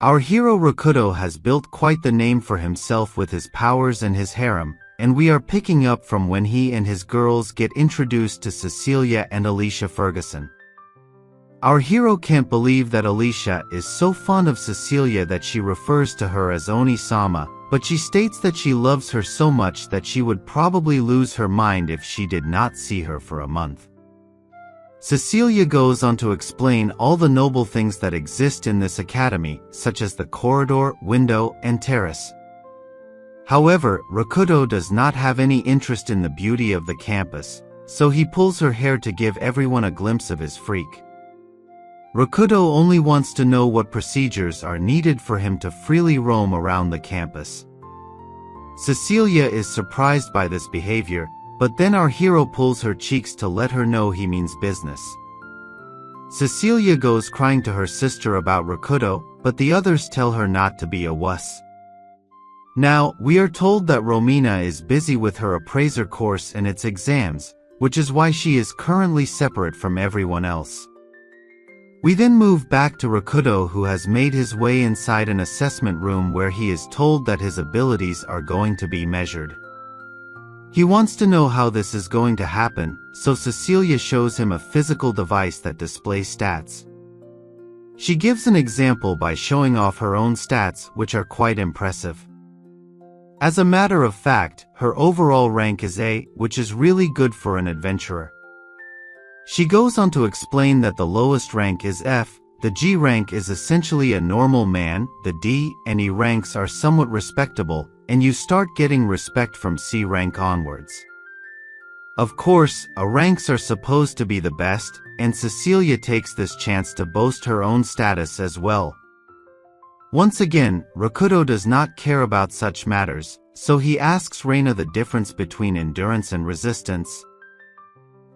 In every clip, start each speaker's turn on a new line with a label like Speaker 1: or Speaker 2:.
Speaker 1: Our hero Rakuto has built quite the name for himself with his powers and his harem, and we are picking up from when he and his girls get introduced to Cecilia and Alicia Ferguson. Our hero can't believe that Alicia is so fond of Cecilia that she refers to her as Oni-sama, but she states that she loves her so much that she would probably lose her mind if she did not see her for a month. Cecilia goes on to explain all the noble things that exist in this academy, such as the corridor, window, and terrace. However, Rakuto does not have any interest in the beauty of the campus, so he pulls her hair to give everyone a glimpse of his freak. Rakuto only wants to know what procedures are needed for him to freely roam around the campus. Cecilia is surprised by this behavior, but then our hero pulls her cheeks to let her know he means business. Cecilia goes crying to her sister about Rakuto, but the others tell her not to be a wuss. Now, we are told that Romina is busy with her appraiser course and its exams, which is why she is currently separate from everyone else. We then move back to Rakuto, who has made his way inside an assessment room where he is told that his abilities are going to be measured. He wants to know how this is going to happen, so Cecilia shows him a physical device that displays stats. She gives an example by showing off her own stats, which are quite impressive. As a matter of fact, her overall rank is A, which is really good for an adventurer. She goes on to explain that the lowest rank is F, the G rank is essentially a normal man, the D and E ranks are somewhat respectable, and you start getting respect from C rank onwards. Of course, A ranks are supposed to be the best, and Cecilia takes this chance to boast her own status as well. Once again, Rakuto does not care about such matters, so he asks Reina the difference between endurance and resistance.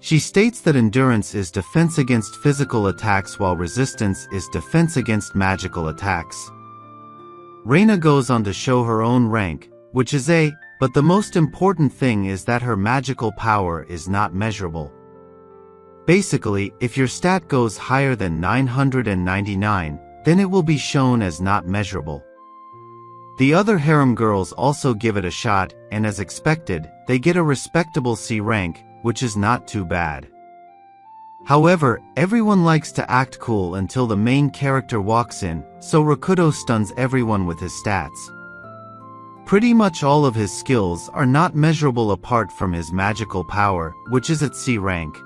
Speaker 1: She states that endurance is defense against physical attacks while resistance is defense against magical attacks. Reina goes on to show her own rank, which is A, but the most important thing is that her magical power is not measurable. Basically, if your stat goes higher than 999, then it will be shown as not measurable. The other harem girls also give it a shot, and as expected, they get a respectable C rank, which is not too bad. However, everyone likes to act cool until the main character walks in, so Rakuto stuns everyone with his stats. Pretty much all of his skills are not measurable apart from his magical power, which is at C rank.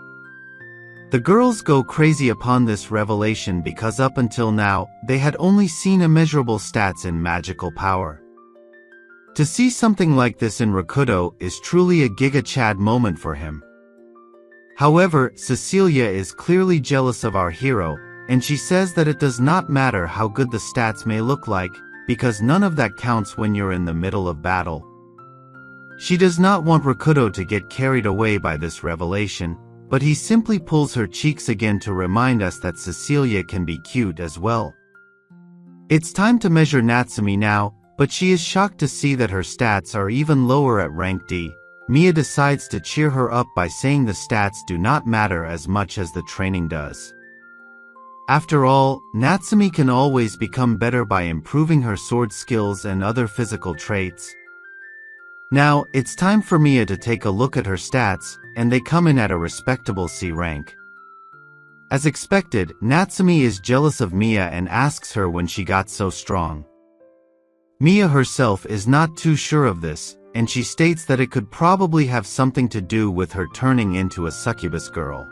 Speaker 1: The girls go crazy upon this revelation because up until now, they had only seen immeasurable stats in magical power. To see something like this in Rakuto is truly a Giga Chad moment for him. However, Cecilia is clearly jealous of our hero, and she says that it does not matter how good the stats may look like, because none of that counts when you're in the middle of battle. She does not want Rakuto to get carried away by this revelation, but he simply pulls her cheeks again to remind us that Cecilia can be cute as well. It's time to measure Natsumi now, but she is shocked to see that her stats are even lower at rank D. Mia decides to cheer her up by saying the stats do not matter as much as the training does. After all, Natsumi can always become better by improving her sword skills and other physical traits. Now, it's time for Mia to take a look at her stats, and they come in at a respectable C rank. As expected, Natsumi is jealous of Mia and asks her when she got so strong. Mia herself is not too sure of this, and she states that it could probably have something to do with her turning into a succubus girl.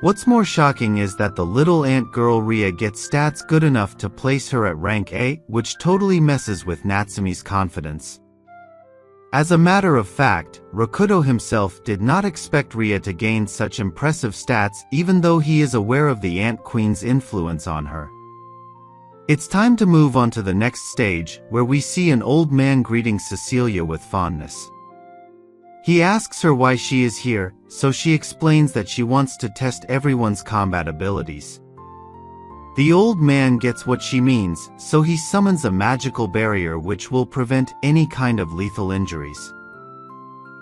Speaker 1: What's more shocking is that the little ant girl Ria gets stats good enough to place her at rank A, which totally messes with Natsumi's confidence. As a matter of fact, Rakuto himself did not expect Ria to gain such impressive stats even though he is aware of the Ant Queen's influence on her. It's time to move on to the next stage, where we see an old man greeting Cecilia with fondness. He asks her why she is here, so she explains that she wants to test everyone's combat abilities. The old man gets what she means, so he summons a magical barrier which will prevent any kind of lethal injuries.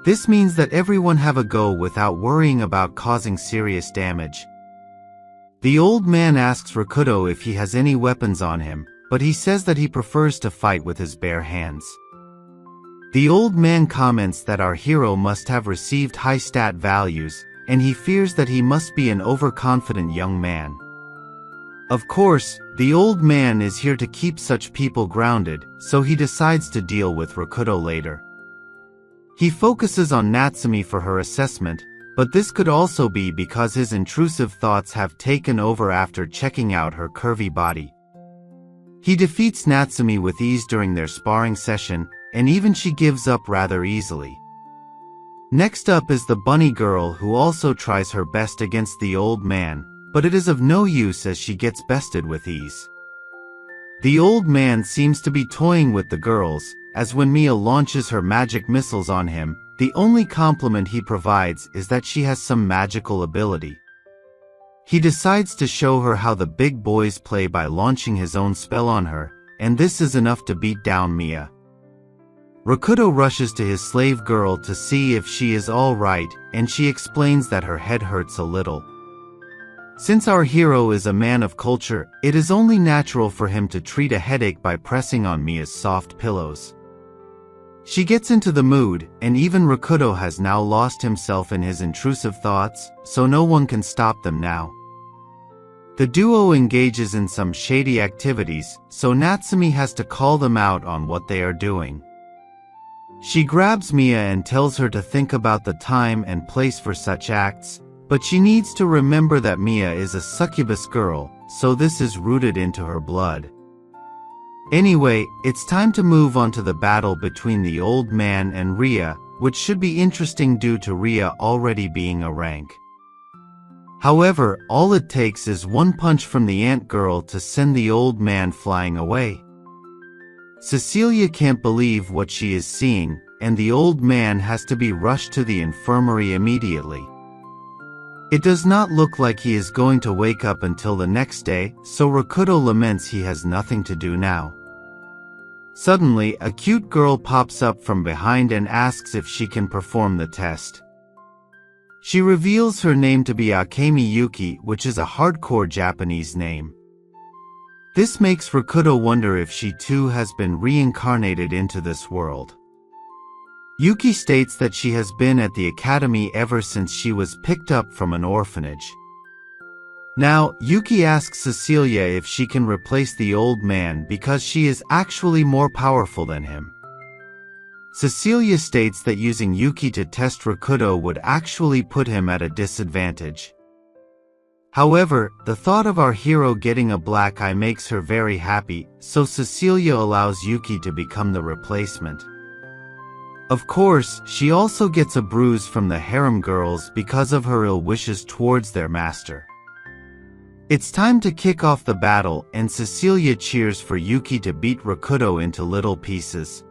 Speaker 1: This means that everyone have a go without worrying about causing serious damage. The old man asks Rakuto if he has any weapons on him, but he says that he prefers to fight with his bare hands. The old man comments that our hero must have received high stat values, and he fears that he must be an overconfident young man. Of course, the old man is here to keep such people grounded, so he decides to deal with Rakuto later. He focuses on Natsumi for her assessment, but this could also be because his intrusive thoughts have taken over after checking out her curvy body. He defeats Natsumi with ease during their sparring session, and even she gives up rather easily. Next up is the bunny girl, who also tries her best against the old man, but it is of no use as she gets bested with ease. The old man seems to be toying with the girls, as when Mia launches her magic missiles on him, the only compliment he provides is that she has some magical ability. He decides to show her how the big boys play by launching his own spell on her, and this is enough to beat down Mia. Rakuto rushes to his slave girl to see if she is all right, and she explains that her head hurts a little. Since our hero is a man of culture, it is only natural for him to treat a headache by pressing on Mia's soft pillows. She gets into the mood, and even Rakuto has now lost himself in his intrusive thoughts, so no one can stop them now. The duo engages in some shady activities, so Natsumi has to call them out on what they are doing. She grabs Mia and tells her to think about the time and place for such acts, but she needs to remember that Mia is a succubus girl, so this is rooted into her blood. Anyway, it's time to move on to the battle between the old man and Ria, which should be interesting due to Ria already being a rank. However, all it takes is one punch from the ant girl to send the old man flying away. Cecilia can't believe what she is seeing, and the old man has to be rushed to the infirmary immediately. It does not look like he is going to wake up until the next day, so Rakuto laments he has nothing to do now. Suddenly, a cute girl pops up from behind and asks if she can perform the test. She reveals her name to be Akemi Yuki, which is a hardcore Japanese name. This makes Rakuto wonder if she too has been reincarnated into this world. Yuki states that she has been at the academy ever since she was picked up from an orphanage. Now, Yuki asks Cecilia if she can replace the old man because she is actually more powerful than him. Cecilia states that using Yuki to test Rakuto would actually put him at a disadvantage. However, the thought of our hero getting a black eye makes her very happy, so Cecilia allows Yuki to become the replacement. Of course, she also gets a bruise from the harem girls because of her ill wishes towards their master. It's time to kick off the battle, and Cecilia cheers for Yuki to beat Rakuto into little pieces.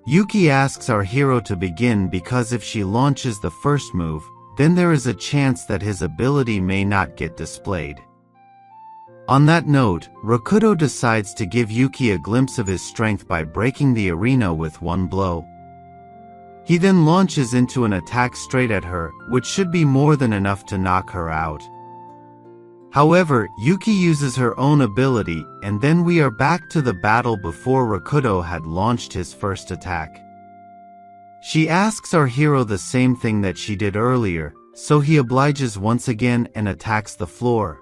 Speaker 1: Yuki asks our hero to begin because if she launches the first move, then there is a chance that his ability may not get displayed. On that note, Rakuto decides to give Yuki a glimpse of his strength by breaking the arena with one blow. He then launches into an attack straight at her, which should be more than enough to knock her out. However, Yuki uses her own ability, and then we are back to the battle before Rakuto had launched his first attack. She asks our hero the same thing that she did earlier, so he obliges once again and attacks the floor.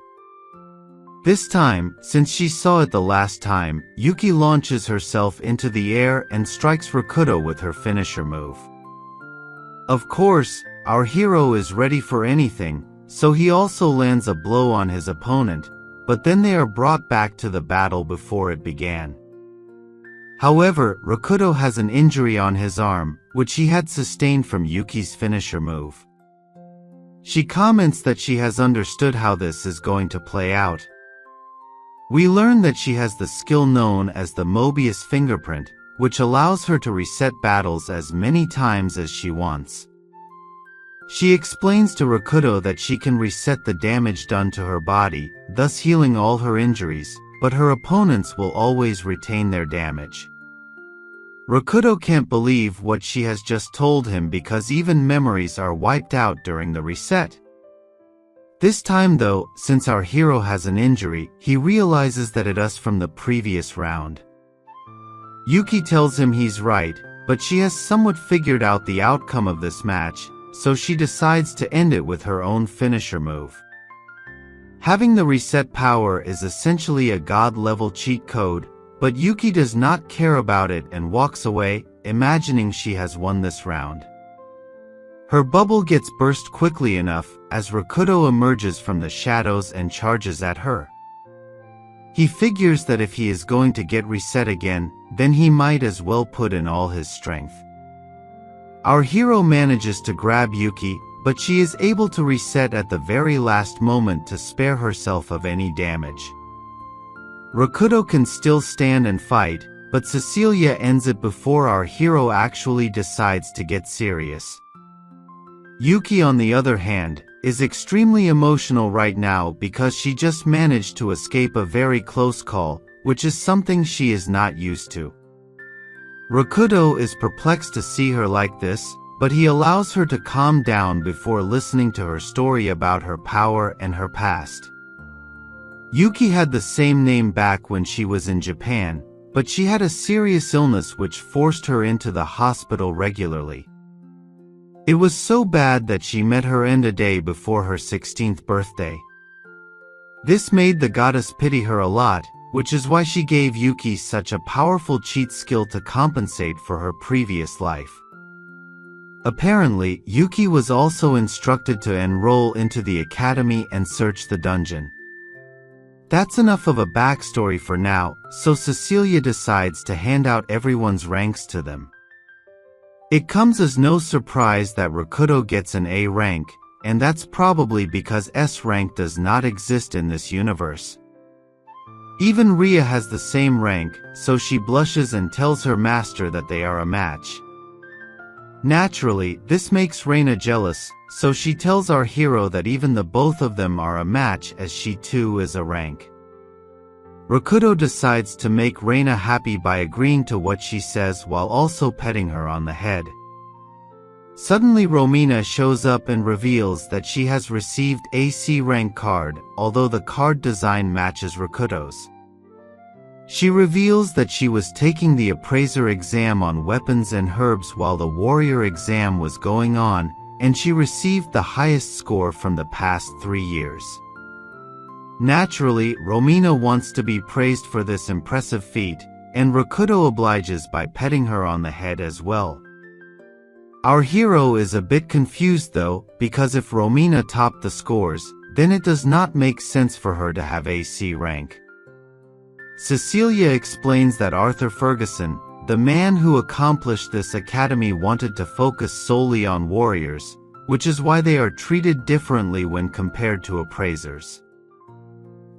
Speaker 1: This time, since she saw it the last time, Yuki launches herself into the air and strikes Rakuto with her finisher move. Of course, our hero is ready for anything, so he also lands a blow on his opponent, but then they are brought back to the battle before it began. However, Rakuto has an injury on his arm, which he had sustained from Yuki's finisher move. She comments that she has understood how this is going to play out. We learn that she has the skill known as the Mobius fingerprint, which allows her to reset battles as many times as she wants. She explains to Rakuto that she can reset the damage done to her body, thus healing all her injuries, but her opponents will always retain their damage. Rakuto can't believe what she has just told him because even memories are wiped out during the reset. This time though, since our hero has an injury, he realizes that it is from the previous round. Yuki tells him he's right, but she has somewhat figured out the outcome of this match, so she decides to end it with her own finisher move. Having the reset power is essentially a god-level cheat code, but Yuki does not care about it and walks away, imagining she has won this round. Her bubble gets burst quickly enough as Rakuto emerges from the shadows and charges at her. He figures that if he is going to get reset again, then he might as well put in all his strength. Our hero manages to grab Yuki, but she is able to reset at the very last moment to spare herself of any damage. Rakuto can still stand and fight, but Cecilia ends it before our hero actually decides to get serious. Yuki, on the other hand, is extremely emotional right now because she just managed to escape a very close call, which is something she is not used to. Rakuto is perplexed to see her like this, but he allows her to calm down before listening to her story about her power and her past. Yuki had the same name back when she was in Japan, but she had a serious illness which forced her into the hospital regularly. It was so bad that she met her end a day before her 16th birthday. This made the goddess pity her a lot, which is why she gave Yuki such a powerful cheat skill to compensate for her previous life. Apparently, Yuki was also instructed to enroll into the academy and search the dungeon. That's enough of a backstory for now, so Cecilia decides to hand out everyone's ranks to them. It comes as no surprise that Rakuto gets an A rank, and that's probably because S rank does not exist in this universe. Even Ria has the same rank, so she blushes and tells her master that they are a match. Naturally, this makes Reina jealous, so she tells our hero that even the both of them are a match as she too is a rank. Rakuto decides to make Reina happy by agreeing to what she says while also petting her on the head. Suddenly Romina shows up and reveals that she has received a C rank card, although the card design matches Rakuto's. She reveals that she was taking the appraiser exam on weapons and herbs while the warrior exam was going on, and she received the highest score from the past 3 years. Naturally, Romina wants to be praised for this impressive feat, and Rakuto obliges by petting her on the head as well. Our hero is a bit confused though, because if Romina topped the scores, then it does not make sense for her to have a C rank. Cecilia explains that Arthur Ferguson, the man who accomplished this academy, wanted to focus solely on warriors, which is why they are treated differently when compared to appraisers.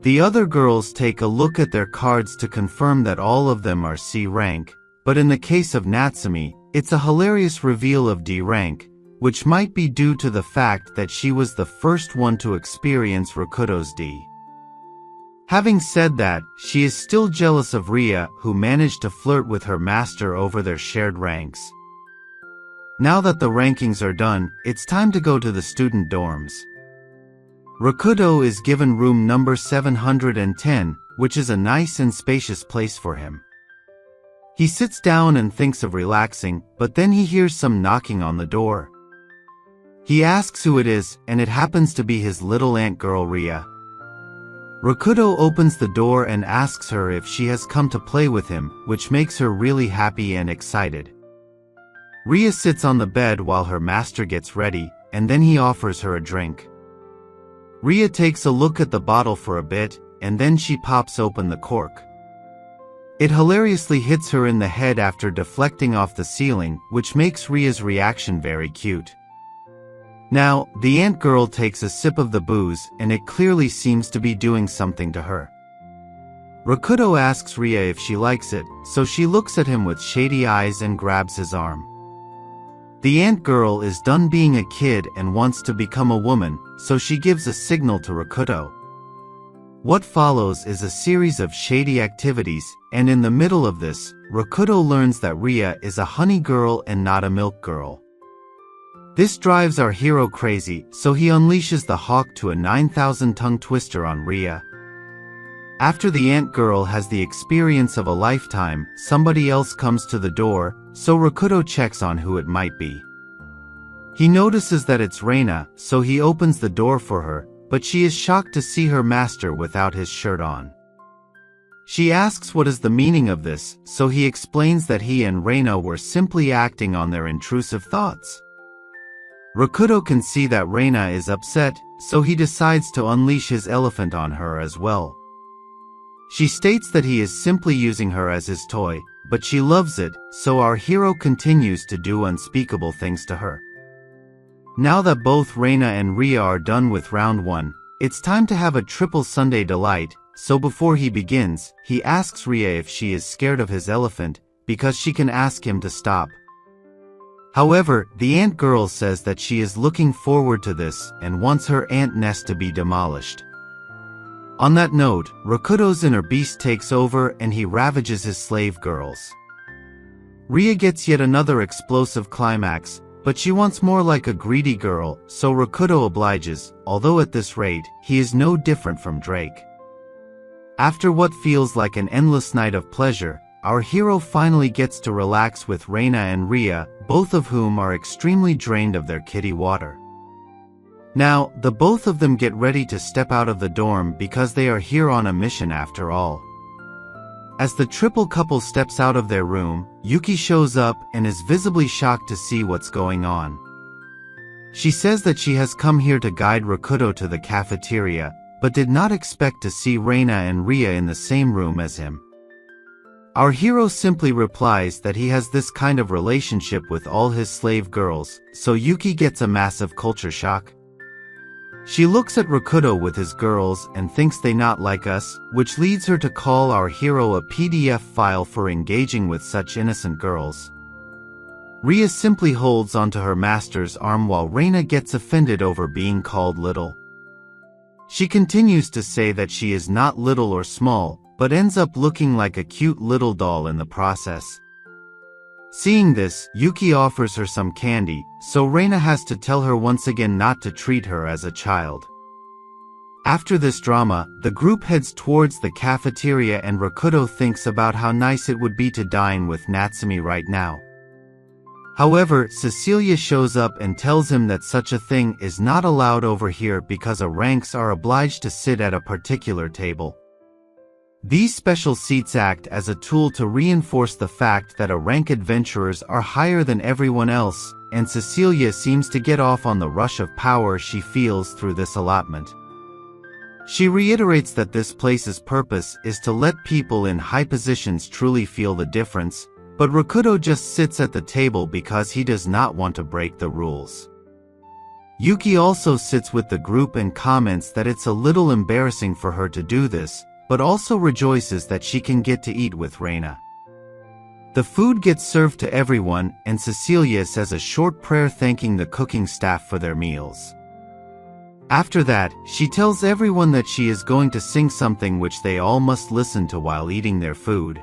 Speaker 1: The other girls take a look at their cards to confirm that all of them are C rank, but in the case of Natsumi, it's a hilarious reveal of D rank, which might be due to the fact that she was the first one to experience Rakuto's D. Having said that, she is still jealous of Ria, who managed to flirt with her master over their shared ranks. Now that the rankings are done, it's time to go to the student dorms. Rakuto is given room number 710, which is a nice and spacious place for him. He sits down and thinks of relaxing, but then he hears some knocking on the door. He asks who it is, and it happens to be his little ant girl Ria. Rakuto opens the door and asks her if she has come to play with him, which makes her really happy and excited. Ria sits on the bed while her master gets ready, and then he offers her a drink. Ria takes a look at the bottle for a bit, and then she pops open the cork. It hilariously hits her in the head after deflecting off the ceiling, which makes Ria's reaction very cute. Now, the ant girl takes a sip of the booze, and it clearly seems to be doing something to her. Rakuto asks Ria if she likes it, so she looks at him with shady eyes and grabs his arm. The ant girl is done being a kid and wants to become a woman, so she gives a signal to Rakuto. What follows is a series of shady activities, and in the middle of this, Rakuto learns that Ria is a honey girl and not a milk girl. This drives our hero crazy, so he unleashes the hawk to a 9,000 tongue twister on Ria. After the ant girl has the experience of a lifetime, somebody else comes to the door, so Rakuto checks on who it might be. He notices that it's Reina, so he opens the door for her, but she is shocked to see her master without his shirt on. She asks what is the meaning of this, so he explains that he and Reina were simply acting on their intrusive thoughts. Rakuto can see that Reina is upset, so he decides to unleash his elephant on her as well. She states that he is simply using her as his toy, but she loves it, so our hero continues to do unspeakable things to her. Now that both Reina and Ria are done with round 1, it's time to have a triple Sunday delight, so before he begins, he asks Ria if she is scared of his elephant, because she can ask him to stop. However, the ant girl says that she is looking forward to this and wants her ant nest to be demolished. On that note, Rakuto's inner beast takes over and he ravages his slave girls. Ria gets yet another explosive climax, but she wants more like a greedy girl, so Rakuto obliges, although at this rate, he is no different from Drake. After what feels like an endless night of pleasure, our hero finally gets to relax with Reina and Ria, both of whom are extremely drained of their kitty water. Now, the both of them get ready to step out of the dorm because they are here on a mission after all. As the triple couple steps out of their room, Yuki shows up and is visibly shocked to see what's going on. She says that she has come here to guide Rakuto to the cafeteria, but did not expect to see Reina and Ria in the same room as him. Our hero simply replies that he has this kind of relationship with all his slave girls, so Yuki gets a massive culture shock. She looks at Rakuto with his girls and thinks they not like us, which leads her to call our hero a PDF file for engaging with such innocent girls. Ria simply holds onto her master's arm while Reina gets offended over being called little. She continues to say that she is not little or small, but ends up looking like a cute little doll in the process. Seeing this, Yuki offers her some candy, so Reina has to tell her once again not to treat her as a child. After this drama, the group heads towards the cafeteria and Rakuto thinks about how nice it would be to dine with Natsumi right now. However, Cecilia shows up and tells him that such a thing is not allowed over here because ranks are obliged to sit at a particular table. These special seats act as a tool to reinforce the fact that rank adventurers are higher than everyone else, and Cecilia seems to get off on the rush of power she feels through this allotment. She reiterates that this place's purpose is to let people in high positions truly feel the difference, but Rakuto just sits at the table because he does not want to break the rules. Yuki also sits with the group and comments that it's a little embarrassing for her to do this, but also rejoices that she can get to eat with Reina. The food gets served to everyone, and Cecilia says a short prayer thanking the cooking staff for their meals. After that, she tells everyone that she is going to sing something which they all must listen to while eating their food.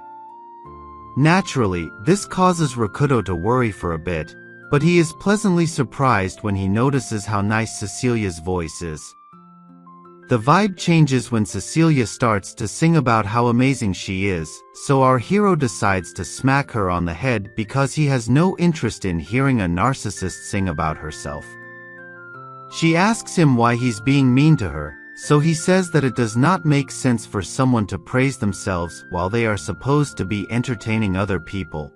Speaker 1: Naturally, this causes Rakuto to worry for a bit, but he is pleasantly surprised when he notices how nice Cecilia's voice is. The vibe changes when Cecilia starts to sing about how amazing she is, so our hero decides to smack her on the head because he has no interest in hearing a narcissist sing about herself. She asks him why he's being mean to her, so he says that it does not make sense for someone to praise themselves while they are supposed to be entertaining other people.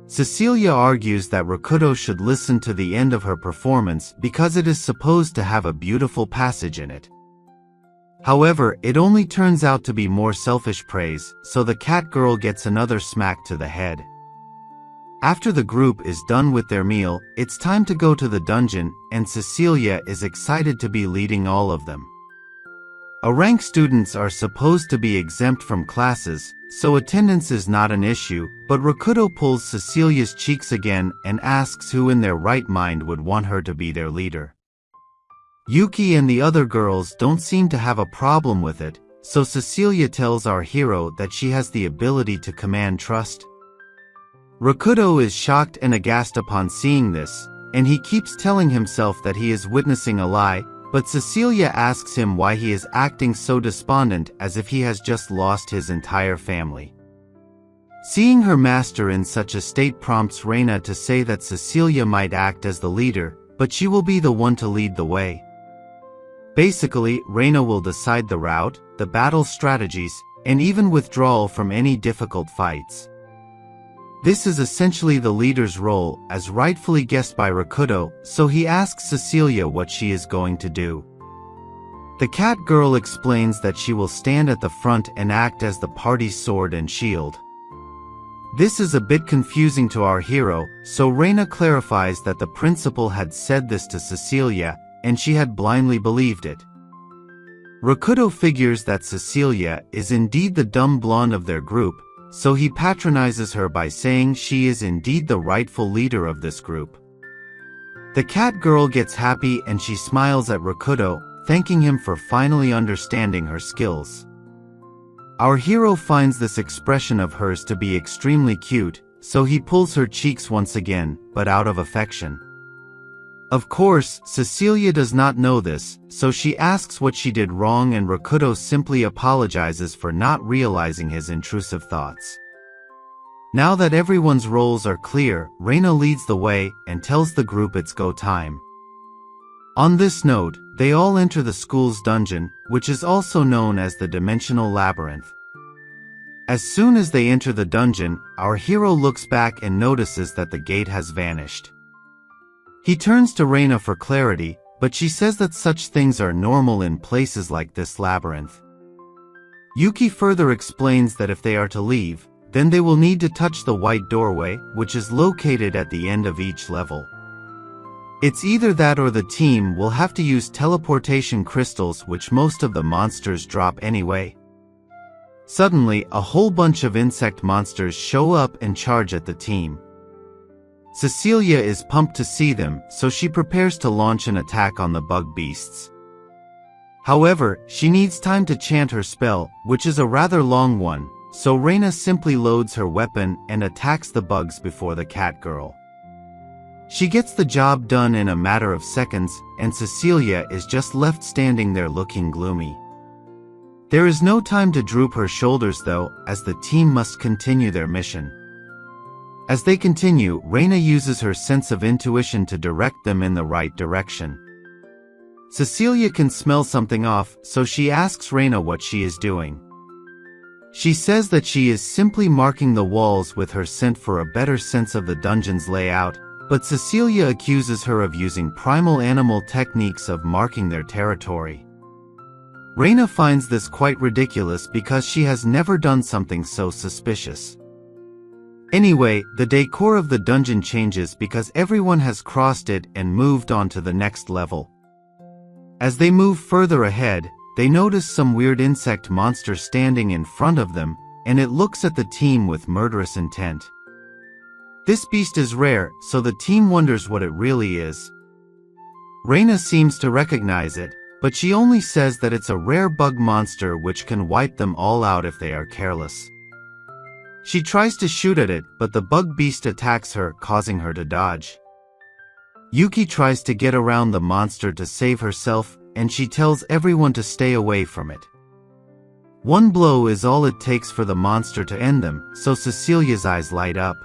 Speaker 1: Cecilia argues that Rakuto should listen to the end of her performance because it is supposed to have a beautiful passage in it. However, it only turns out to be more selfish praise, so the cat girl gets another smack to the head. After the group is done with their meal, it's time to go to the dungeon, and Cecilia is excited to be leading all of them. Rank students are supposed to be exempt from classes, so attendance is not an issue, but Rakuto pulls Cecilia's cheeks again and asks who in their right mind would want her to be their leader. Yuki and the other girls don't seem to have a problem with it, so Cecilia tells our hero that she has the ability to command trust. Rakuto is shocked and aghast upon seeing this, and he keeps telling himself that he is witnessing a lie, but Cecilia asks him why he is acting so despondent as if he has just lost his entire family. Seeing her master in such a state prompts Reina to say that Cecilia might act as the leader, but she will be the one to lead the way. Basically, Reina will decide the route, the battle strategies, and even withdrawal from any difficult fights. This is essentially the leader's role, as rightfully guessed by Rakuto, so he asks Cecilia what she is going to do. The cat girl explains that she will stand at the front and act as the party's sword and shield. This is a bit confusing to our hero, so Reina clarifies that the principal had said this to Cecilia, and she had blindly believed it. Rakuto figures that Cecilia is indeed the dumb blonde of their group, so he patronizes her by saying she is indeed the rightful leader of this group. The cat girl gets happy and she smiles at Rakuto, thanking him for finally understanding her skills. Our hero finds this expression of hers to be extremely cute, so he pulls her cheeks once again, but out of affection. Of course, Cecilia does not know this, so she asks what she did wrong and Rakuto simply apologizes for not realizing his intrusive thoughts. Now that everyone's roles are clear, Reina leads the way and tells the group it's go time. On this note, they all enter the school's dungeon, which is also known as the Dimensional Labyrinth. As soon as they enter the dungeon, our hero looks back and notices that the gate has vanished. He turns to Reina for clarity, but she says that such things are normal in places like this labyrinth. Yuki further explains that if they are to leave, then they will need to touch the white doorway, which is located at the end of each level. It's either that or the team will have to use teleportation crystals, which most of the monsters drop anyway. Suddenly, a whole bunch of insect monsters show up and charge at the team. Cecilia is pumped to see them, so she prepares to launch an attack on the bug beasts. However, she needs time to chant her spell, which is a rather long one, so Reina simply loads her weapon and attacks the bugs before the cat girl. She gets the job done in a matter of seconds, and Cecilia is just left standing there looking gloomy. There is no time to droop her shoulders though, as the team must continue their mission. As they continue, Reina uses her sense of intuition to direct them in the right direction. Cecilia can smell something off, so she asks Reina what she is doing. She says that she is simply marking the walls with her scent for a better sense of the dungeon's layout, but Cecilia accuses her of using primal animal techniques of marking their territory. Reina finds this quite ridiculous because she has never done something so suspicious. Anyway, the decor of the dungeon changes because everyone has crossed it and moved on to the next level. As they move further ahead, they notice some weird insect monster standing in front of them, and it looks at the team with murderous intent. This beast is rare, so the team wonders what it really is. Reina seems to recognize it, but she only says that it's a rare bug monster which can wipe them all out if they are careless. She tries to shoot at it, but the bug beast attacks her, causing her to dodge. Yuki tries to get around the monster to save herself, and she tells everyone to stay away from it. One blow is all it takes for the monster to end them, so Cecilia's eyes light up.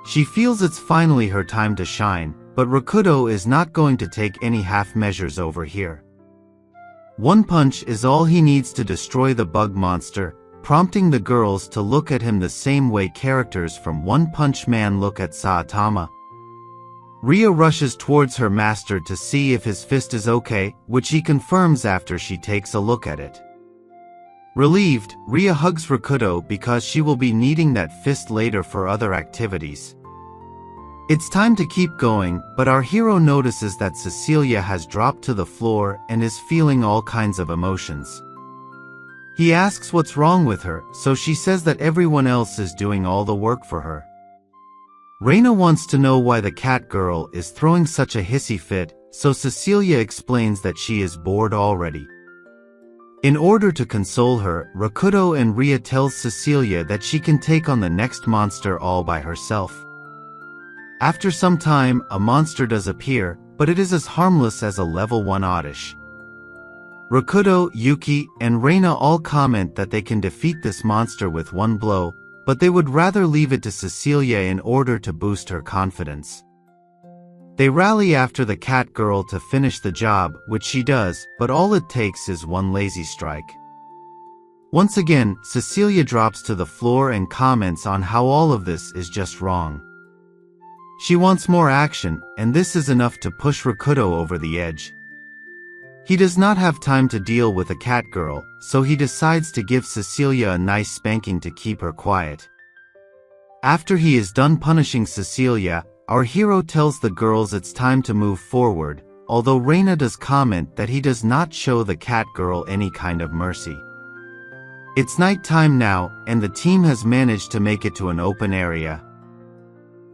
Speaker 1: She feels it's finally her time to shine, but Rakuto is not going to take any half measures over here. One punch is all he needs to destroy the bug monster, prompting the girls to look at him the same way characters from One Punch Man look at Saitama. Ria rushes towards her master to see if his fist is okay, which he confirms after she takes a look at it. Relieved, Ria hugs Rakuto because she will be needing that fist later for other activities. It's time to keep going, but our hero notices that Cecilia has dropped to the floor and is feeling all kinds of emotions. He asks what's wrong with her, so she says that everyone else is doing all the work for her. Reina wants to know why the cat girl is throwing such a hissy fit, so Cecilia explains that she is bored already. In order to console her, Rakuto and Ria tells Cecilia that she can take on the next monster all by herself. After some time, a monster does appear, but it is as harmless as a level 1 oddish. Rakuto, Yuki, and Reina all comment that they can defeat this monster with one blow, but they would rather leave it to Cecilia in order to boost her confidence. They rally after the cat girl to finish the job, which she does, but all it takes is one lazy strike. Once again, Cecilia drops to the floor and comments on how all of this is just wrong. She wants more action, and this is enough to push Rakuto over the edge. He does not have time to deal with a cat girl, so he decides to give Cecilia a nice spanking to keep her quiet. After he is done punishing Cecilia, our hero tells the girls it's time to move forward, although Reina does comment that he does not show the cat girl any kind of mercy. It's night time now, and the team has managed to make it to an open area.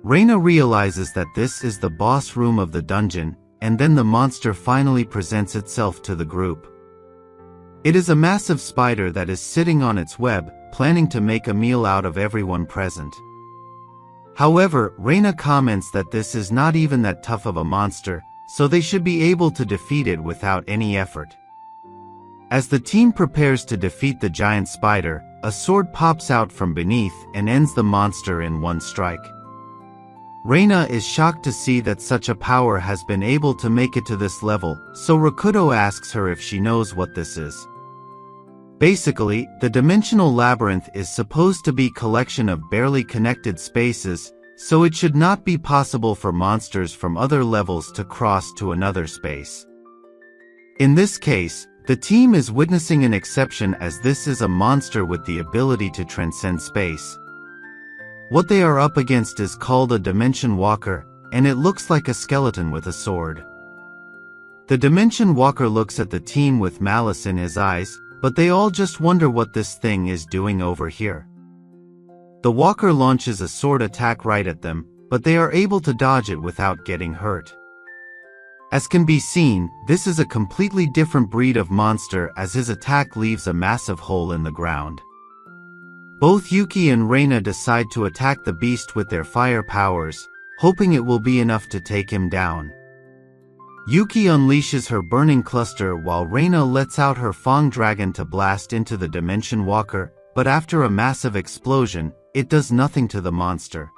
Speaker 1: Reina realizes that this is the boss room of the dungeon, and then the monster finally presents itself to the group. It is a massive spider that is sitting on its web, planning to make a meal out of everyone present. However, Reina comments that this is not even that tough of a monster, so they should be able to defeat it without any effort. As the team prepares to defeat the giant spider, a sword pops out from beneath and ends the monster in one strike. Reina is shocked to see that such a power has been able to make it to this level, so Rakuto asks her if she knows what this is. Basically, the dimensional labyrinth is supposed to be a collection of barely connected spaces, so it should not be possible for monsters from other levels to cross to another space. In this case, the team is witnessing an exception as this is a monster with the ability to transcend space. What they are up against is called a Dimension Walker, and it looks like a skeleton with a sword. The Dimension Walker looks at the team with malice in his eyes, but they all just wonder what this thing is doing over here. The Walker launches a sword attack right at them, but they are able to dodge it without getting hurt. As can be seen, this is a completely different breed of monster as his attack leaves a massive hole in the ground. Both Yuki and Reina decide to attack the beast with their fire powers, hoping it will be enough to take him down. Yuki unleashes her burning cluster while Reina lets out her Fang Dragon to blast into the Dimension Walker, but after a massive explosion, it does nothing to the monster.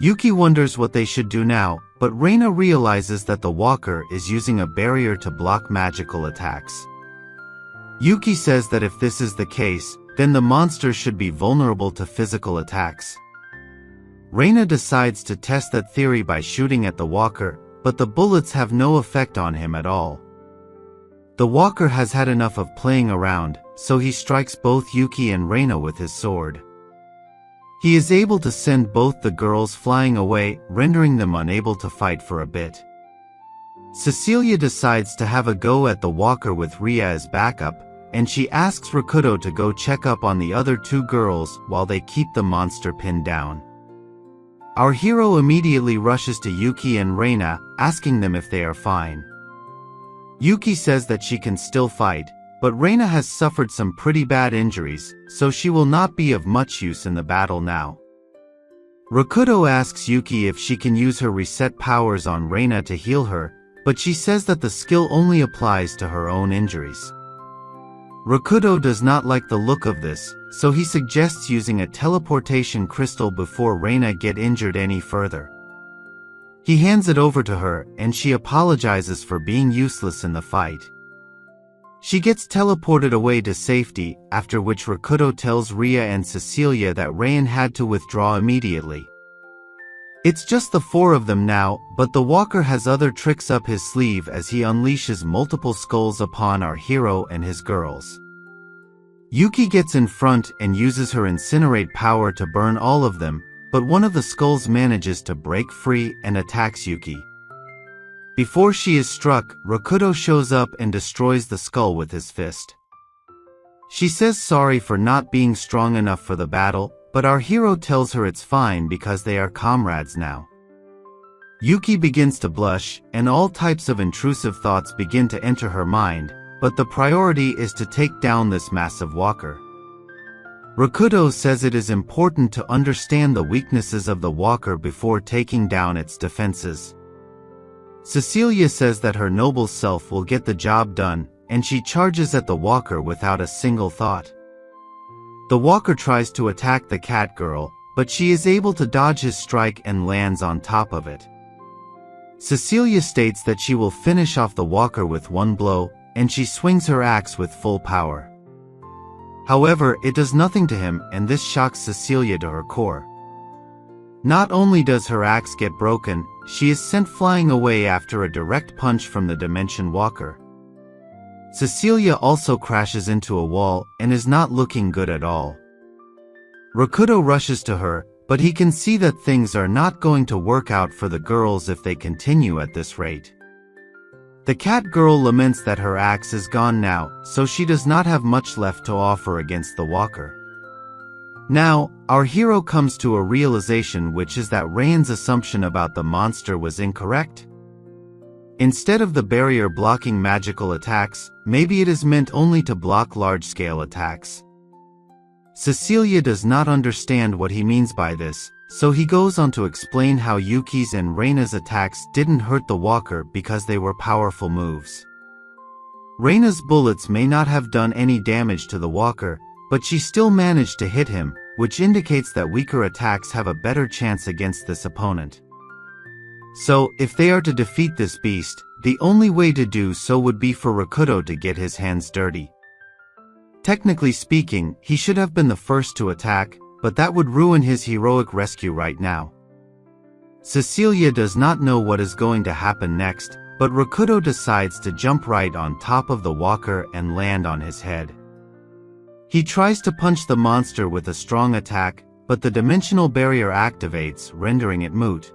Speaker 1: Yuki wonders what they should do now, but Reina realizes that the Walker is using a barrier to block magical attacks. Yuki says that if this is the case, then the monster should be vulnerable to physical attacks. Reina decides to test that theory by shooting at the Walker, but the bullets have no effect on him at all. The Walker has had enough of playing around, so he strikes both Yuki and Reina with his sword. He is able to send both the girls flying away, rendering them unable to fight for a bit. Cecilia decides to have a go at the Walker with Ria as backup, and she asks Rakuto to go check up on the other two girls while they keep the monster pinned down. Our hero immediately rushes to Yuki and Reina, asking them if they are fine. Yuki says that she can still fight, but Reina has suffered some pretty bad injuries, so she will not be of much use in the battle now. Rakuto asks Yuki if she can use her reset powers on Reina to heal her, but she says that the skill only applies to her own injuries. Rakuto does not like the look of this, so he suggests using a teleportation crystal before Reina get injured any further. He hands it over to her, and she apologizes for being useless in the fight. She gets teleported away to safety, after which Rakuto tells Ria and Cecilia that Rayan had to withdraw immediately. It's just the four of them now, but the Walker has other tricks up his sleeve as he unleashes multiple skulls upon our hero and his girls. Yuki gets in front and uses her incinerate power to burn all of them, but one of the skulls manages to break free and attacks Yuki. Before she is struck, Rakuto shows up and destroys the skull with his fist. She says sorry for not being strong enough for the battle, but our hero tells her it's fine because they are comrades now. Yuki begins to blush, and all types of intrusive thoughts begin to enter her mind, but the priority is to take down this massive Walker. Rakuto says it is important to understand the weaknesses of the walker before taking down its defenses. Cecilia says that her noble self will get the job done, and she charges at the walker without a single thought. The walker tries to attack the cat girl, but she is able to dodge his strike and lands on top of it. Cecilia states that she will finish off the walker with one blow, and she swings her axe with full power. However, it does nothing to him, and this shocks Cecilia to her core. Not only does her axe get broken, she is sent flying away after a direct punch from the Dimension Walker. Cecilia also crashes into a wall and is not looking good at all. Rakuto rushes to her, but he can see that things are not going to work out for the girls if they continue at this rate. The cat girl laments that her axe is gone now, so she does not have much left to offer against the walker. Now, our hero comes to a realization, which is that Raian's assumption about the monster was incorrect. Instead of the barrier blocking magical attacks, maybe it is meant only to block large-scale attacks. Cecilia does not understand what he means by this, so he goes on to explain how Yuki's and Reina's attacks didn't hurt the walker because they were powerful moves. Reina's bullets may not have done any damage to the walker, but she still managed to hit him, which indicates that weaker attacks have a better chance against this opponent. So, if they are to defeat this beast, the only way to do so would be for Rakuto to get his hands dirty. Technically speaking, he should have been the first to attack, but that would ruin his heroic rescue right now. Cecilia does not know what is going to happen next, but Rakuto decides to jump right on top of the walker and land on his head. He tries to punch the monster with a strong attack, but the dimensional barrier activates, rendering it moot.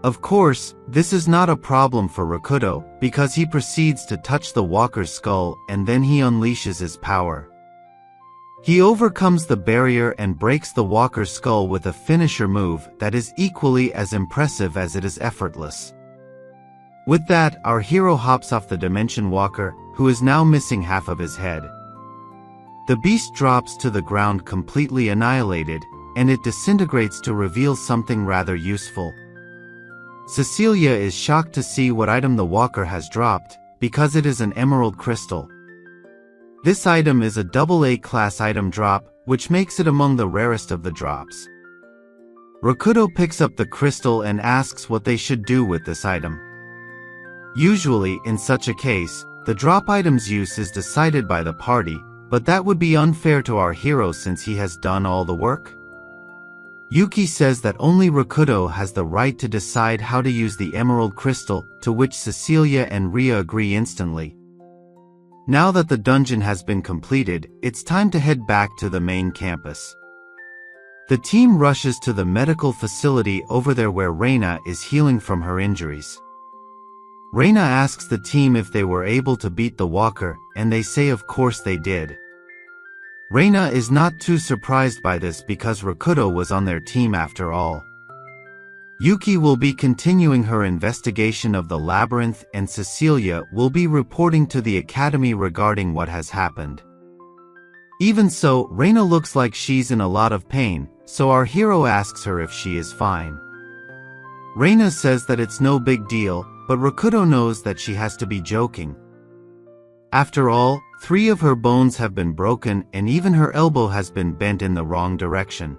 Speaker 1: Of course, this is not a problem for Rakuto, because he proceeds to touch the walker's skull and then he unleashes his power. He overcomes the barrier and breaks the walker's skull with a finisher move that is equally as impressive as it is effortless. With that, our hero hops off the Dimension Walker, who is now missing half of his head. The beast drops to the ground completely annihilated, and it disintegrates to reveal something rather useful. Cecilia is shocked to see what item the walker has dropped, because it is an emerald crystal. This item is a AA class item drop, which makes it among the rarest of the drops. Rakuto picks up the crystal and asks what they should do with this item. Usually, in such a case, the drop item's use is decided by the party, but that would be unfair to our hero since he has done all the work. Yuki says that only Rakuto has the right to decide how to use the emerald crystal, to which Cecilia and Ria agree instantly. Now that the dungeon has been completed, it's time to head back to the main campus. The team rushes to the medical facility over there where Reina is healing from her injuries. Reina asks the team if they were able to beat the walker, and they say of course they did. Reina is not too surprised by this because Rakuto was on their team after all. Yuki will be continuing her investigation of the labyrinth and Cecilia will be reporting to the academy regarding what has happened. Even so, Reina looks like she's in a lot of pain, so our hero asks her if she is fine. Reina says that it's no big deal, but Rakuto knows that she has to be joking. After all, 3 of her bones have been broken and even her elbow has been bent in the wrong direction.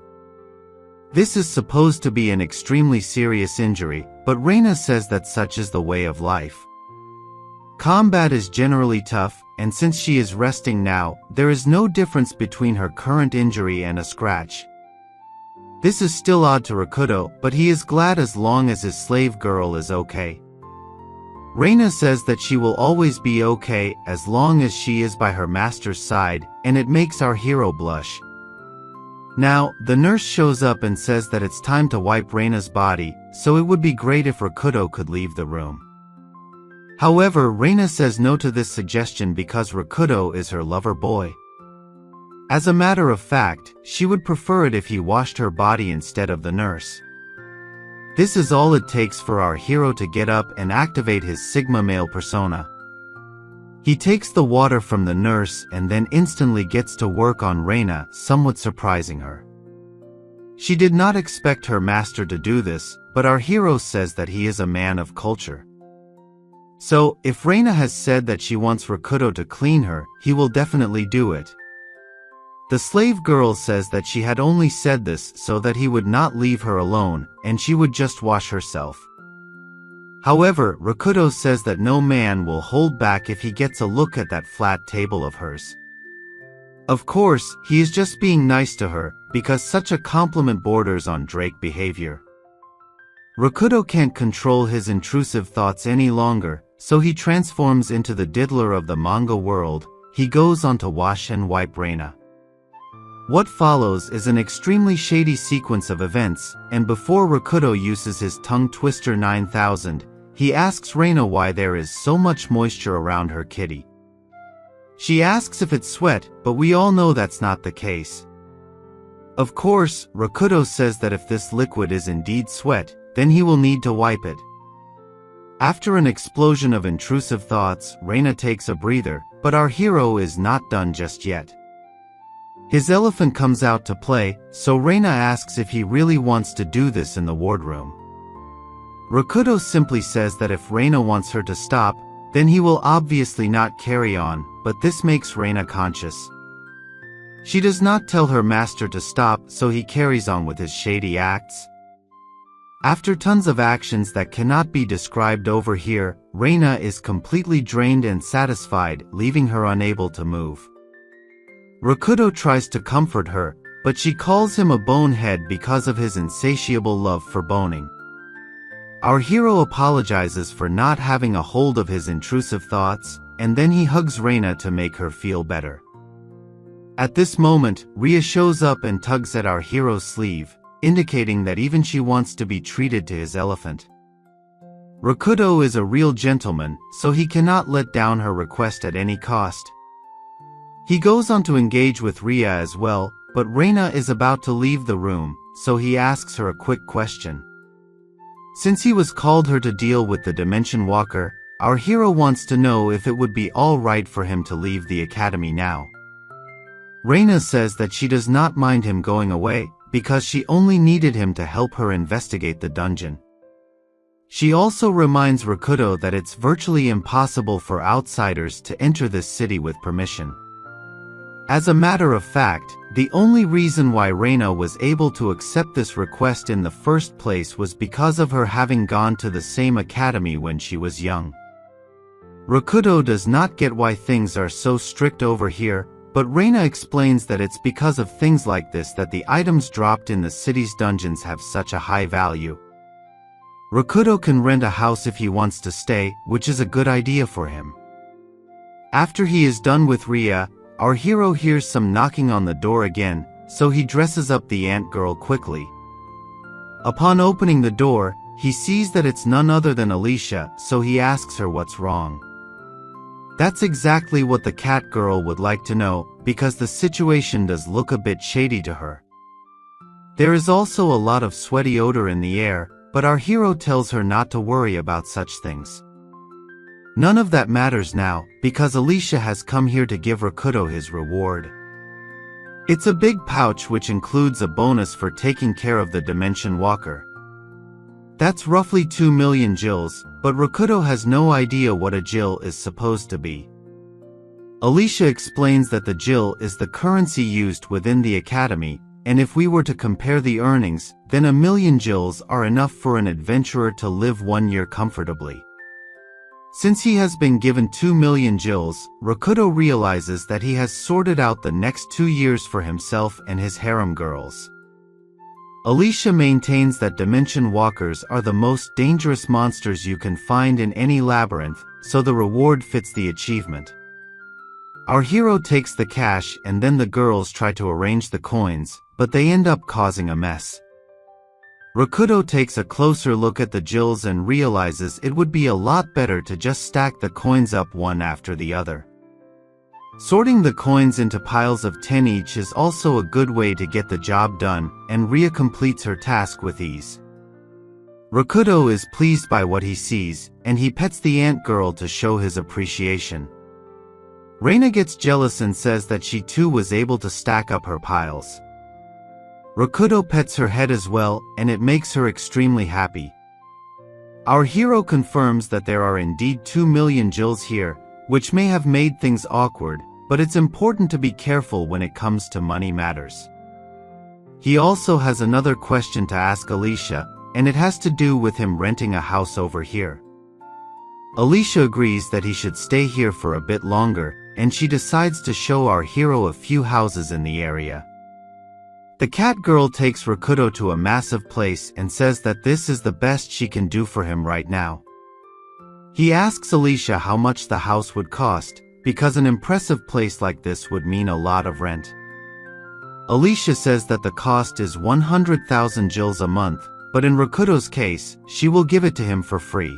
Speaker 1: This is supposed to be an extremely serious injury, but Reina says that such is the way of life. Combat is generally tough, and since she is resting now, there is no difference between her current injury and a scratch. This is still odd to Rakuto, but he is glad as long as his slave girl is okay. Reina says that she will always be okay as long as she is by her master's side, and it makes our hero blush. Now, the nurse shows up and says that it's time to wipe Reina's body, so it would be great if Rakuto could leave the room. However, Reina says no to this suggestion because Rakuto is her lover boy. As a matter of fact, she would prefer it if he washed her body instead of the nurse. This is all it takes for our hero to get up and activate his Sigma male persona. He takes the water from the nurse and then instantly gets to work on Reina, somewhat surprising her. She did not expect her master to do this, but our hero says that he is a man of culture. So, if Reina has said that she wants Rakuto to clean her, he will definitely do it. The slave girl says that she had only said this so that he would not leave her alone, and she would just wash herself. However, Rakuto says that no man will hold back if he gets a look at that flat table of hers. Of course, he is just being nice to her, because such a compliment borders on Drake behavior. Rakuto can't control his intrusive thoughts any longer, so he transforms into the diddler of the manga world. He goes on to wash and wipe Reina. What follows is an extremely shady sequence of events, and before Rakuto uses his tongue twister 9000, he asks Reina why there is so much moisture around her kitty. She asks if it's sweat, but we all know that's not the case. Of course, Rakuto says that if this liquid is indeed sweat, then he will need to wipe it. After an explosion of intrusive thoughts, Reina takes a breather, but our hero is not done just yet. His elephant comes out to play, so Reina asks if he really wants to do this in the wardroom. Rakuto simply says that if Reina wants her to stop, then he will obviously not carry on, but this makes Reina conscious. She does not tell her master to stop, so he carries on with his shady acts. After tons of actions that cannot be described over here, Reina is completely drained and satisfied, leaving her unable to move. Rakuto tries to comfort her, but she calls him a bonehead because of his insatiable love for boning. Our hero apologizes for not having a hold of his intrusive thoughts, and then he hugs Reina to make her feel better. At this moment, Ria shows up and tugs at our hero's sleeve, indicating that even she wants to be treated to his elephant. Rakuto is a real gentleman, so he cannot let down her request at any cost. He goes on to engage with Ria as well, but Reina is about to leave the room, so he asks her a quick question. Since he was called her to deal with the Dimension Walker, our hero wants to know if it would be all right for him to leave the academy now. Reina says that she does not mind him going away, because she only needed him to help her investigate the dungeon. She also reminds Rakuto that it's virtually impossible for outsiders to enter this city with permission. As a matter of fact, the only reason why Reina was able to accept this request in the first place was because of her having gone to the same academy when she was young. Rakuto does not get why things are so strict over here, but Reina explains that it's because of things like this that the items dropped in the city's dungeons have such a high value. Rakuto can rent a house if he wants to stay, which is a good idea for him. After he is done with Ria, our hero hears some knocking on the door again, so he dresses up the ant girl quickly. Upon opening the door, he sees that it's none other than Alicia, so he asks her what's wrong. That's exactly what the cat girl would like to know, because the situation does look a bit shady to her. There is also a lot of sweaty odor in the air, but our hero tells her not to worry about such things. None of that matters now, because Alicia has come here to give Rakuto his reward. It's a big pouch which includes a bonus for taking care of the Dimension Walker. That's roughly 2 million gils, but Rakuto has no idea what a gil is supposed to be. Alicia explains that the gil is the currency used within the academy, and if we were to compare the earnings, then 1 million gils are enough for an adventurer to live 1 year comfortably. Since he has been given 2 million gils, Rakuto realizes that he has sorted out the next 2 years for himself and his harem girls. Alicia maintains that Dimension Walkers are the most dangerous monsters you can find in any labyrinth, so the reward fits the achievement. Our hero takes the cash and then the girls try to arrange the coins, but they end up causing a mess. Rakuto takes a closer look at the gils and realizes it would be a lot better to just stack the coins up one after the other. Sorting the coins into piles of 10 each is also a good way to get the job done, and Ria completes her task with ease. Rakuto is pleased by what he sees, and he pets the ant girl to show his appreciation. Reina gets jealous and says that she too was able to stack up her piles. Rakuto pets her head as well, and it makes her extremely happy. Our hero confirms that there are indeed 2 million jewels here, which may have made things awkward, but it's important to be careful when it comes to money matters. He also has another question to ask Alicia, and it has to do with him renting a house over here. Alicia agrees that he should stay here for a bit longer, and she decides to show our hero a few houses in the area. The cat girl takes Rakuto to a massive place and says that this is the best she can do for him right now. He asks Alicia how much the house would cost, because an impressive place like this would mean a lot of rent. Alicia says that the cost is 100,000 jewels a month, but in Rakuto's case, she will give it to him for free.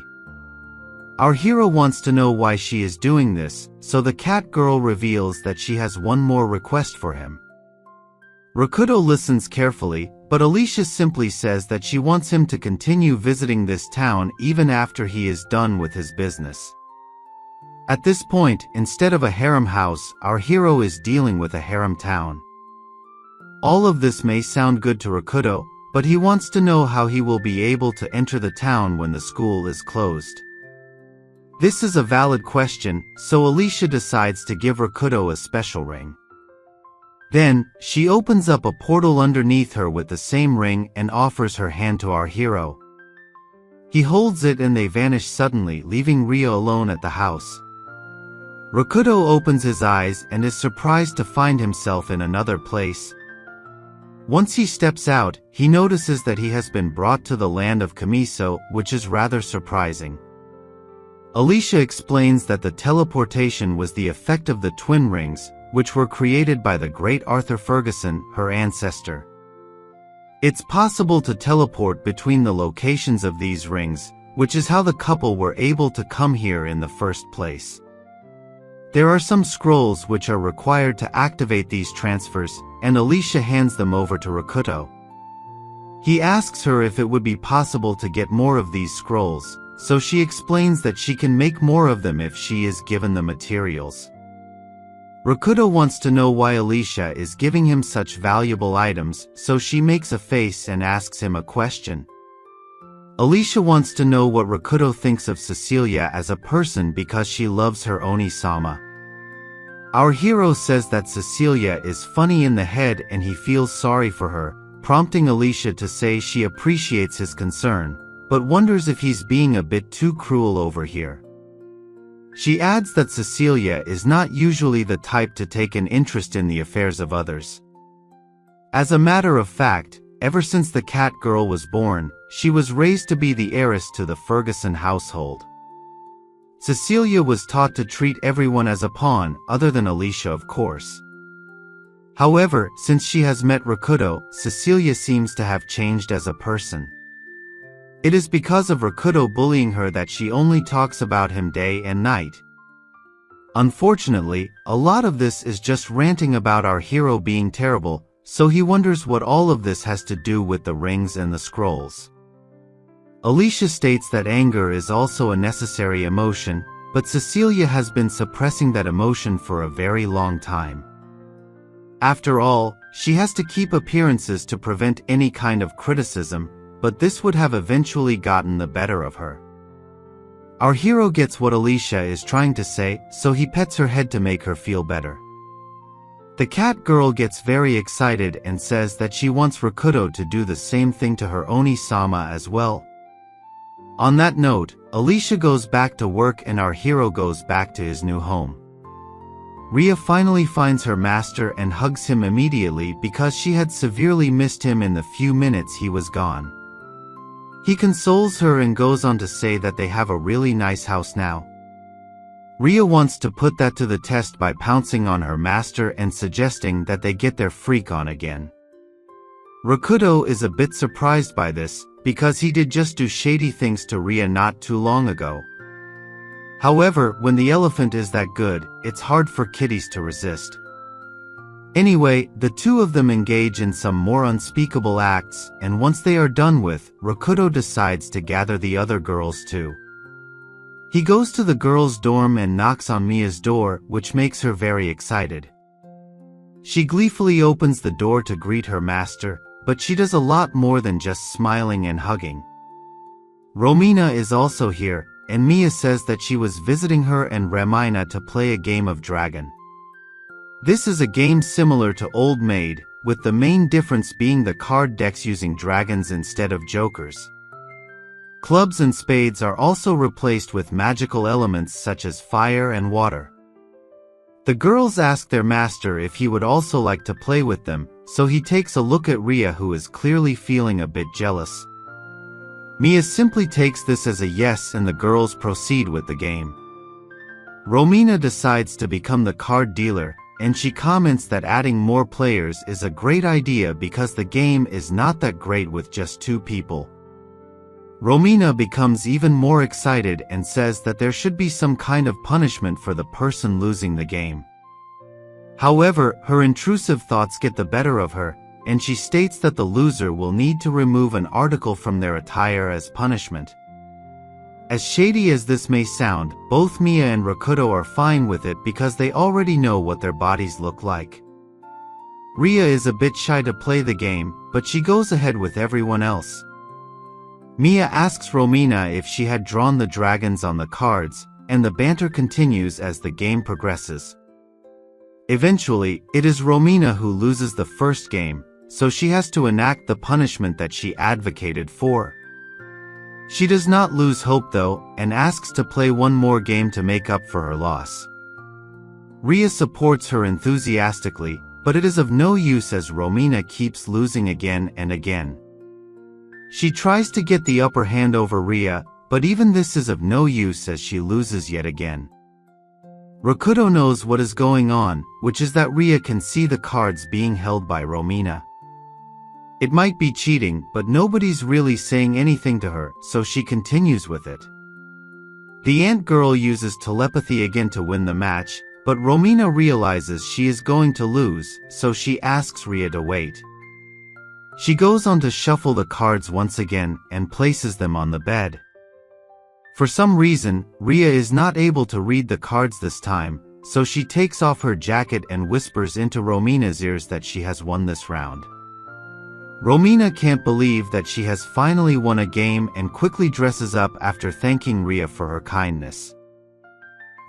Speaker 1: Our hero wants to know why she is doing this, so the cat girl reveals that she has one more request for him. Rakuto listens carefully, but Alicia simply says that she wants him to continue visiting this town even after he is done with his business. At this point, instead of a harem house, our hero is dealing with a harem town. All of this may sound good to Rakuto, but he wants to know how he will be able to enter the town when the school is closed. This is a valid question, so Alicia decides to give Rakuto a special ring. Then, she opens up a portal underneath her with the same ring and offers her hand to our hero. He holds it and they vanish suddenly, leaving Ria alone at the house. Rakuto opens his eyes and is surprised to find himself in another place. Once he steps out, he notices that he has been brought to the land of Kamiso, which is rather surprising. Alicia explains that the teleportation was the effect of the twin rings, which were created by the great Arthur Ferguson, her ancestor. It's possible to teleport between the locations of these rings, which is how the couple were able to come here in the first place. There are some scrolls which are required to activate these transfers, and Alicia hands them over to Rakuto. He asks her if it would be possible to get more of these scrolls, so she explains that she can make more of them if she is given the materials. Rakuto wants to know why Alicia is giving him such valuable items, so she makes a face and asks him a question. Alicia wants to know what Rakuto thinks of Cecilia as a person because she loves her Oni-sama. Our hero says that Cecilia is funny in the head and he feels sorry for her, prompting Alicia to say she appreciates his concern, but wonders if he's being a bit too cruel over here. She adds that Cecilia is not usually the type to take an interest in the affairs of others. As a matter of fact, ever since the cat girl was born, she was raised to be the heiress to the Ferguson household. Cecilia was taught to treat everyone as a pawn, other than Alicia of course. However, since she has met Rakuto, Cecilia seems to have changed as a person. It is because of Rakuto bullying her that she only talks about him day and night. Unfortunately, a lot of this is just ranting about our hero being terrible, so he wonders what all of this has to do with the rings and the scrolls. Alicia states that anger is also a necessary emotion, but Cecilia has been suppressing that emotion for a very long time. After all, she has to keep appearances to prevent any kind of criticism, but this would have eventually gotten the better of her. Our hero gets what Alicia is trying to say, so he pets her head to make her feel better. The cat girl gets very excited and says that she wants Rakuto to do the same thing to her Oni-sama as well. On that note, Alicia goes back to work and our hero goes back to his new home. Ria finally finds her master and hugs him immediately because she had severely missed him in the few minutes he was gone. He consoles her and goes on to say that they have a really nice house now. Ria wants to put that to the test by pouncing on her master and suggesting that they get their freak on again. Rakuto is a bit surprised by this, because he did just do shady things to Ria not too long ago. However, when the elephant is that good, it's hard for kitties to resist. Anyway, the two of them engage in some more unspeakable acts, and once they are done with, Rakuto decides to gather the other girls too. He goes to the girls' dorm and knocks on Mia's door, which makes her very excited. She gleefully opens the door to greet her master, but she does a lot more than just smiling and hugging. Romina is also here, and Mia says that she was visiting her and Ramina to play a game of Dragon. This is a game similar to Old Maid, with the main difference being the card decks using dragons instead of jokers. Clubs and spades are also replaced with magical elements such as fire and water. The girls ask their master if he would also like to play with them, so he takes a look at Ria, who is clearly feeling a bit jealous. Mia simply takes this as a yes, and the girls proceed with the game. Romina decides to become the card dealer, and she comments that adding more players is a great idea because the game is not that great with just 2 people. Romina becomes even more excited and says that there should be some kind of punishment for the person losing the game. However, her intrusive thoughts get the better of her, and she states that the loser will need to remove an article from their attire as punishment. As shady as this may sound, both Mia and Rakuto are fine with it because they already know what their bodies look like. Ria is a bit shy to play the game, but she goes ahead with everyone else. Mia asks Romina if she had drawn the dragons on the cards, and the banter continues as the game progresses. Eventually, it is Romina who loses the first game, so she has to enact the punishment that she advocated for. She does not lose hope though, and asks to play one more game to make up for her loss. Ria supports her enthusiastically, but it is of no use as Romina keeps losing again and again. She tries to get the upper hand over Ria, but even this is of no use as she loses yet again. Rakuto knows what is going on, which is that Ria can see the cards being held by Romina. It might be cheating, but nobody's really saying anything to her, so she continues with it. The ant girl uses telepathy again to win the match, but Romina realizes she is going to lose, so she asks Ria to wait. She goes on to shuffle the cards once again and places them on the bed. For some reason, Ria is not able to read the cards this time, so she takes off her jacket and whispers into Romina's ears that she has won this round. Romina can't believe that she has finally won a game and quickly dresses up after thanking Ria for her kindness.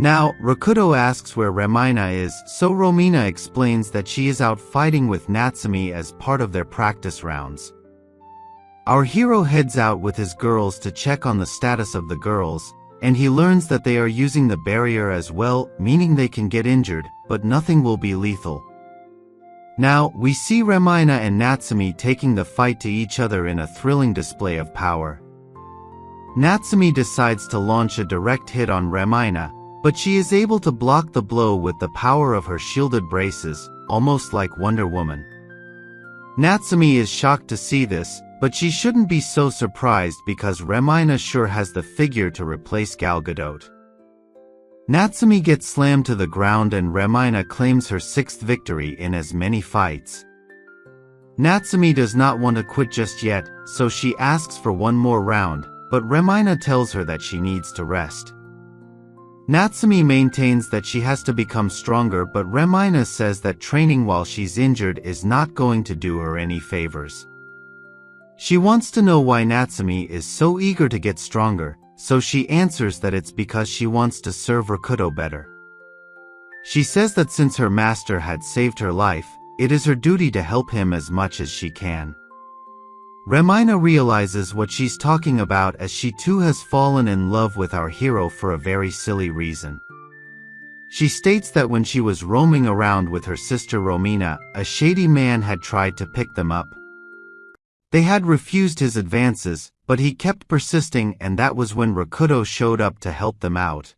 Speaker 1: Now, Rakuto asks where Ramina is, so Romina explains that she is out fighting with Natsumi as part of their practice rounds. Our hero heads out with his girls to check on the status of the girls, and he learns that they are using the barrier as well, meaning they can get injured, but nothing will be lethal. Now, we see Ramina and Natsumi taking the fight to each other in a thrilling display of power. Natsumi decides to launch a direct hit on Ramina, but she is able to block the blow with the power of her shielded braces, almost like Wonder Woman. Natsumi is shocked to see this, but she shouldn't be so surprised because Ramina sure has the figure to replace Gal Gadot. Natsumi gets slammed to the ground and Ramina claims her 6th victory in as many fights. Natsumi does not want to quit just yet, so she asks for one more round, but Ramina tells her that she needs to rest. Natsumi maintains that she has to become stronger, but Ramina says that training while she's injured is not going to do her any favors. She wants to know why Natsumi is so eager to get stronger, so she answers that it's because she wants to serve Rakuto better. She says that since her master had saved her life, it is her duty to help him as much as she can. Ramina realizes what she's talking about as she too has fallen in love with our hero for a very silly reason. She states that when she was roaming around with her sister Romina, a shady man had tried to pick them up. They had refused his advances, but he kept persisting, and that was when Rakuto showed up to help them out.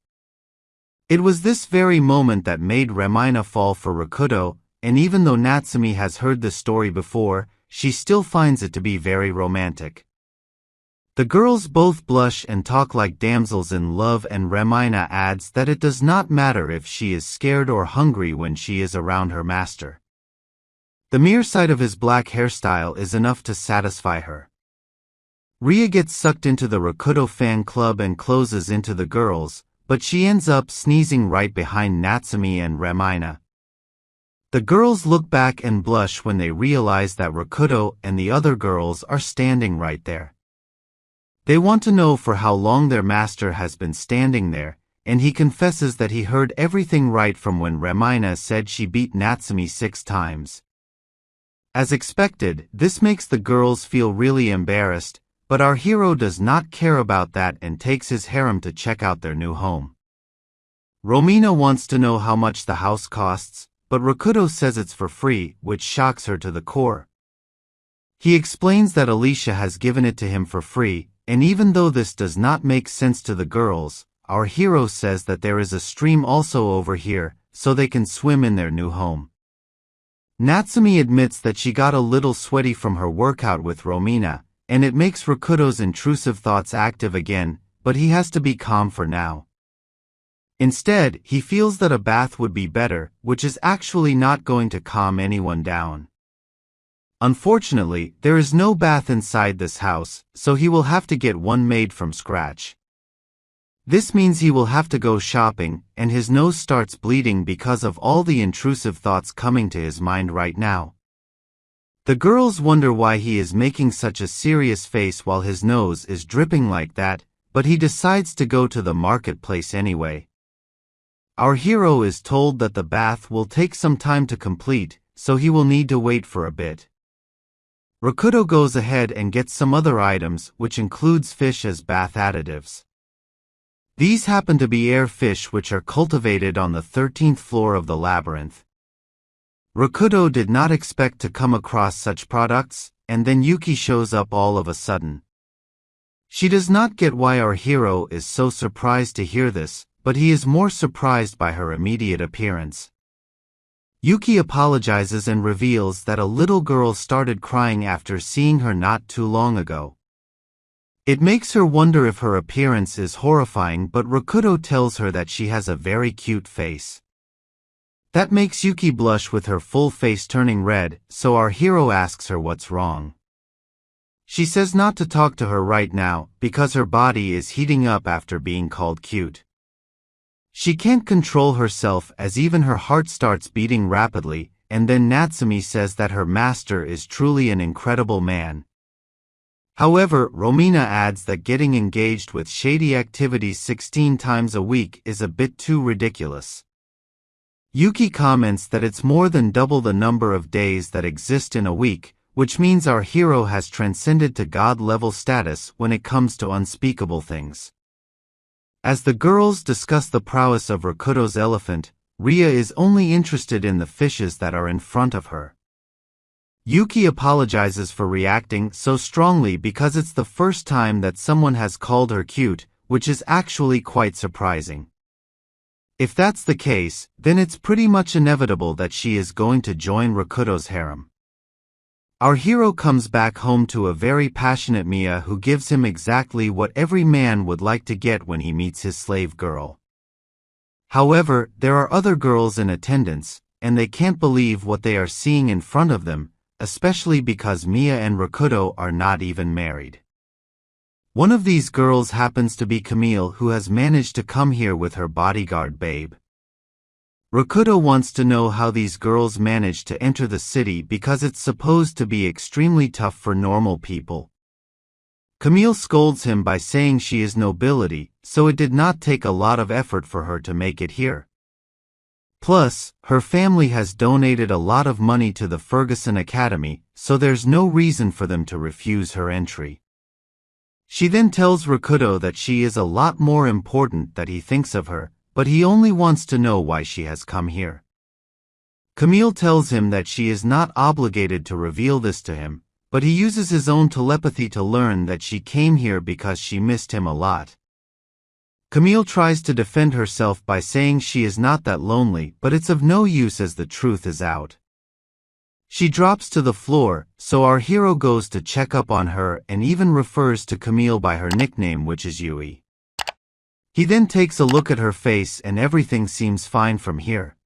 Speaker 1: It was this very moment that made Ramina fall for Rakuto, and even though Natsumi has heard the story before, she still finds it to be very romantic. The girls both blush and talk like damsels in love, and Ramina adds that it does not matter if she is scared or hungry when she is around her master. The mere sight of his black hairstyle is enough to satisfy her. Ria gets sucked into the Rakuto fan club and closes into the girls, but she ends up sneezing right behind Natsumi and Remina. The girls look back and blush when they realize that Rakuto and the other girls are standing right there. They want to know for how long their master has been standing there, and he confesses that he heard everything right from when Remina said she beat Natsumi 6 times. As expected, this makes the girls feel really embarrassed, but our hero does not care about that and takes his harem to check out their new home. Romina wants to know how much the house costs, but Rakuto says it's for free, which shocks her to the core. He explains that Alicia has given it to him for free, and even though this does not make sense to the girls, our hero says that there is a stream also over here, so they can swim in their new home. Natsumi admits that she got a little sweaty from her workout with Romina, and it makes Rakuto's intrusive thoughts active again, but he has to be calm for now. Instead, he feels that a bath would be better, which is actually not going to calm anyone down. Unfortunately, there is no bath inside this house, so he will have to get one made from scratch. This means he will have to go shopping, and his nose starts bleeding because of all the intrusive thoughts coming to his mind right now. The girls wonder why he is making such a serious face while his nose is dripping like that, but he decides to go to the marketplace anyway. Our hero is told that the bath will take some time to complete, so he will need to wait for a bit. Rakuto goes ahead and gets some other items, which includes fish as bath additives. These happen to be air fish which are cultivated on the 13th floor of the labyrinth. Rakuto did not expect to come across such products, and then Yuki shows up all of a sudden. She does not get why our hero is so surprised to hear this, but he is more surprised by her immediate appearance. Yuki apologizes and reveals that a little girl started crying after seeing her not too long ago. It makes her wonder if her appearance is horrifying, but Rakuto tells her that she has a very cute face. That makes Yuki blush with her full face turning red, so our hero asks her what's wrong. She says not to talk to her right now, because her body is heating up after being called cute. She can't control herself as even her heart starts beating rapidly, and then Natsumi says that her master is truly an incredible man. However, Romina adds that getting engaged with shady activities 16 times a week is a bit too ridiculous. Yuki comments that it's more than double the number of days that exist in a week, which means our hero has transcended to God-level status when it comes to unspeakable things. As the girls discuss the prowess of Rakuto's elephant, Ria is only interested in the fishes that are in front of her. Yuki apologizes for reacting so strongly because it's the first time that someone has called her cute, which is actually quite surprising. If that's the case, then it's pretty much inevitable that she is going to join Rakuto's harem. Our hero comes back home to a very passionate Mia who gives him exactly what every man would like to get when he meets his slave girl. However, there are other girls in attendance, and they can't believe what they are seeing in front of them, especially because Mia and Rakuto are not even married. One of these girls happens to be Camille, who has managed to come here with her bodyguard Babe. Rakuto wants to know how these girls managed to enter the city because it's supposed to be extremely tough for normal people. Camille scolds him by saying she is nobility, so it did not take a lot of effort for her to make it here. Plus, her family has donated a lot of money to the Ferguson Academy, so there's no reason for them to refuse her entry. She then tells Rakuto that she is a lot more important than he thinks of her, but he only wants to know why she has come here. Camille tells him that she is not obligated to reveal this to him, but he uses his own telepathy to learn that she came here because she missed him a lot. Camille tries to defend herself by saying she is not that lonely, but it's of no use as the truth is out. She drops to the floor, so our hero goes to check up on her and even refers to Camille by her nickname, which is Yui. He then takes a look at her face and everything seems fine from here.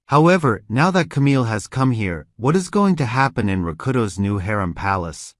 Speaker 1: However, now that Camille has come here, what is going to happen in Rakuto's new harem palace?